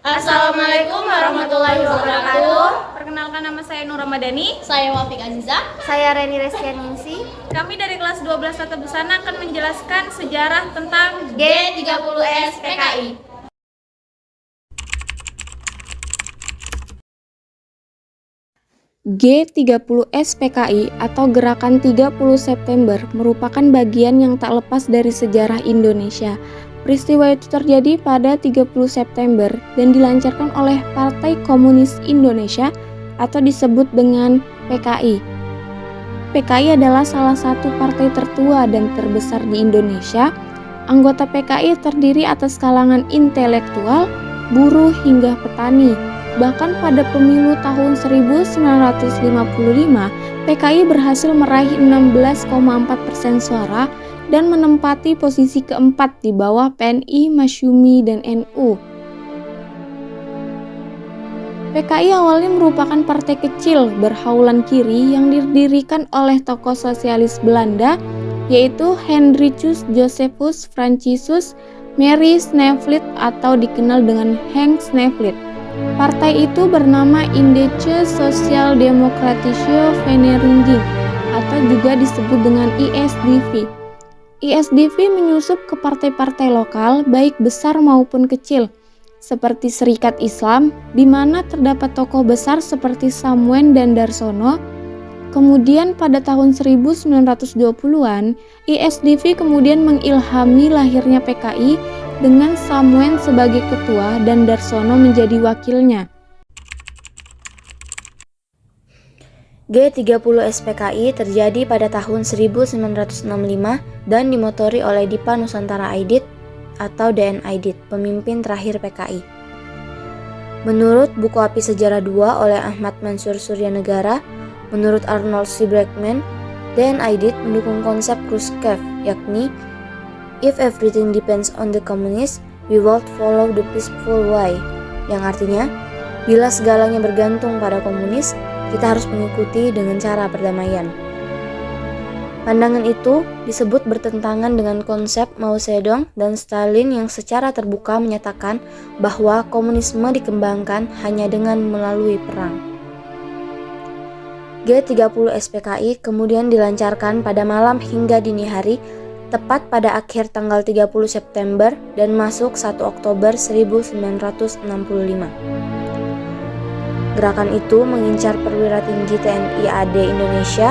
Assalamualaikum warahmatullahi wabarakatuh. Perkenalkan, nama saya Nur Ramadhani. Saya Wafik Aziza. Saya Reni Restianingsi. Kami dari kelas 12 Tata Busana akan menjelaskan sejarah tentang G30S PKI. G30S PKI atau Gerakan 30 September merupakan bagian yang tak lepas dari sejarah Indonesia. Peristiwa itu terjadi pada 30 September dan dilancarkan oleh Partai Komunis Indonesia atau disebut dengan PKI. PKI adalah salah satu partai tertua dan terbesar di Indonesia. Anggota PKI terdiri atas kalangan intelektual, buruh hingga petani. Bahkan pada pemilu tahun 1955, PKI berhasil meraih 16,4% suara dan menempati posisi keempat di bawah PNI, Masyumi, dan NU. PKI awalnya merupakan partai kecil berhaulan kiri yang didirikan oleh tokoh sosialis Belanda, yaitu Hendrikus Josephus Franciscus Mary Snevely atau dikenal dengan Henk Snevely. Partai itu bernama Indische Sozialdemokratische Vereniging atau juga disebut dengan ISDV. ISDV menyusup ke partai-partai lokal baik besar maupun kecil seperti Serikat Islam di mana terdapat tokoh besar seperti Samuel dan Darsono. Kemudian pada tahun 1920-an, ISDV kemudian mengilhami lahirnya PKI dengan Samuel sebagai ketua dan Darsono menjadi wakilnya. G30 SPKI terjadi pada tahun 1965 dan dimotori oleh Dipa Nusantara Aidit atau DN Aidit, pemimpin terakhir PKI. Menurut buku Api Sejarah 2 oleh Ahmad Mansur Suryanegara, menurut Arnold C. Bregman, DN Aidit mendukung konsep Khrushchev, yakni "If everything depends on the communists, we will follow the peaceful way", yang artinya, bila segalanya bergantung pada komunis, kita harus mengikuti dengan cara perdamaian. Pandangan itu disebut bertentangan dengan konsep Mao Zedong dan Stalin yang secara terbuka menyatakan bahwa komunisme dikembangkan hanya dengan melalui perang. G30 SPKI kemudian dilancarkan pada malam hingga dini hari, tepat pada akhir tanggal 30 September dan masuk 1 Oktober 1965. Gerakan itu mengincar perwira tinggi TNI AD Indonesia,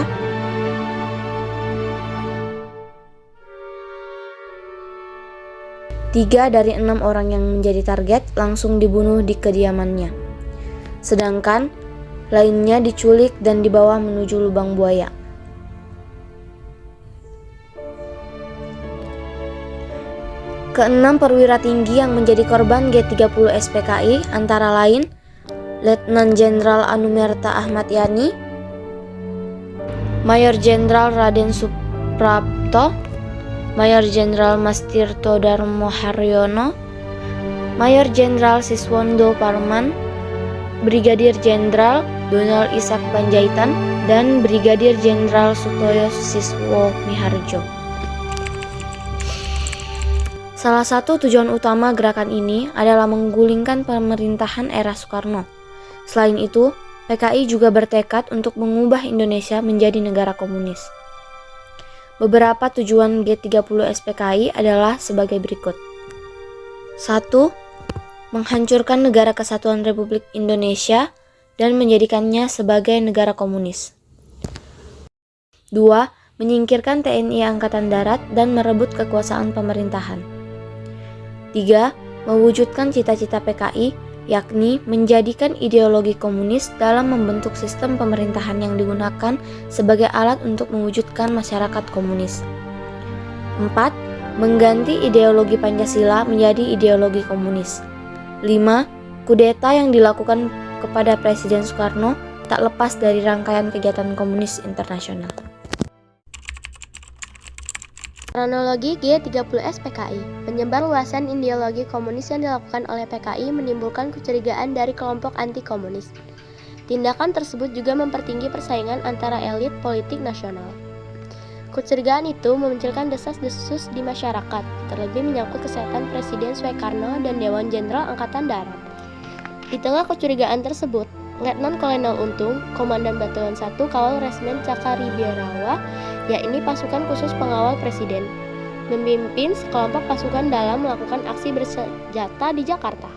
tiga dari 6 orang yang menjadi target langsung dibunuh di kediamannya. Sedangkan lainnya diculik dan dibawa menuju lubang buaya. Keenam perwira tinggi yang menjadi korban G30 SPKI antara lain Letnan Jenderal Anumerta Ahmad Yani, Mayor Jenderal Raden Suprapto, Mayor Jenderal Mastirto Darmo Haryono, Mayor Jenderal Siswondo Parman, Brigadir Jenderal Donald Ishak Panjaitan, dan Brigadir Jenderal Sutoyo Siswo Miharjo. Salah satu tujuan utama gerakan ini adalah menggulingkan pemerintahan era Soekarno. Selain itu, PKI juga bertekad untuk mengubah Indonesia menjadi negara komunis. Beberapa tujuan G30 SPKI adalah sebagai berikut. 1. Menghancurkan Negara Kesatuan Republik Indonesia dan menjadikannya sebagai negara komunis. 2. Menyingkirkan TNI Angkatan Darat dan merebut kekuasaan pemerintahan. 3. Mewujudkan cita-cita PKI, yakni menjadikan ideologi komunis dalam membentuk sistem pemerintahan yang digunakan sebagai alat untuk mewujudkan masyarakat komunis. 4. Mengganti ideologi Pancasila menjadi ideologi komunis. 5. Kudeta yang dilakukan kepada Presiden Soekarno tak lepas dari rangkaian kegiatan komunis internasional. Kronologi G30S PKI. Penyebar luasan ideologi komunis yang dilakukan oleh PKI menimbulkan kecurigaan dari kelompok anti-komunis. Tindakan tersebut juga mempertinggi persaingan antara elit politik nasional. Kecurigaan itu memunculkan desas-desus di masyarakat, terlebih menyangkut kesehatan Presiden Soekarno dan Dewan Jenderal Angkatan Darat. Di tengah kecurigaan tersebut, Letnan Kolonel Untung, Komandan Batuan 1 Kawal Resmen Cakaribirawa, yakni pasukan khusus pengawal presiden, memimpin sekelompok pasukan dalam melakukan aksi bersenjata di Jakarta.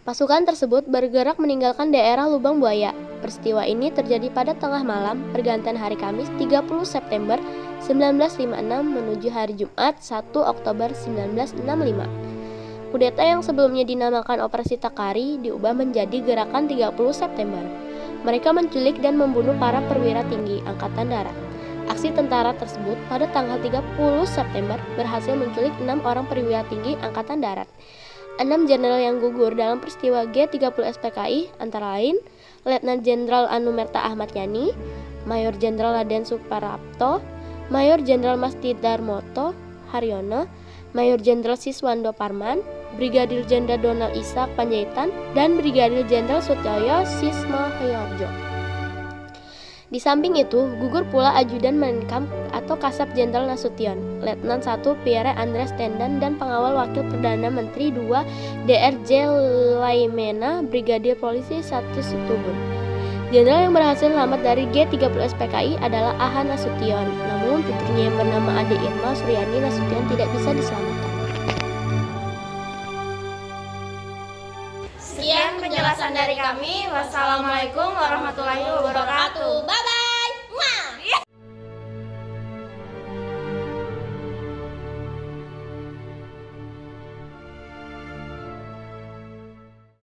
Pasukan tersebut bergerak meninggalkan daerah Lubang Buaya. Peristiwa ini terjadi pada tengah malam pergantian hari Kamis 30 September 1956 menuju hari Jumat 1 Oktober 1965. Kudeta yang sebelumnya dinamakan Operasi Takari diubah menjadi Gerakan 30 September. Mereka menculik dan membunuh para perwira tinggi Angkatan Darat. Aksi tentara tersebut pada tanggal 30 September berhasil menculik 6 orang perwira tinggi Angkatan Darat. 6 jenderal yang gugur dalam peristiwa G30 SPKI antara lain Letnan Jenderal Anumerta Ahmad Yani, Mayor Jenderal Raden Suprapto, Mayor Jenderal Masti Darmoto Haryono, Mayor Jenderal Siswando Parman, Brigadir Jenderal Donald Ishak Panjaitan, dan Brigadir Jenderal Sutyoyo Sismoharjo. Di samping itu, gugur pula Ajudan Menkamp atau Kasat Jenderal Nasution, Letnan 1 Pierre Andres Tendan, dan pengawal Wakil Perdana Menteri 2 DRJ Laimena, Brigadir Polisi 1 Situbun. Jenderal yang berhasil selamat dari G30 SPKI adalah Aha Nasution, namun putrinya yang bernama Ade Irma Suryani Nasution tidak bisa diselamatkan. Sekian penjelasan dari kami. Wassalamualaikum warahmatullahi wabarakatuh.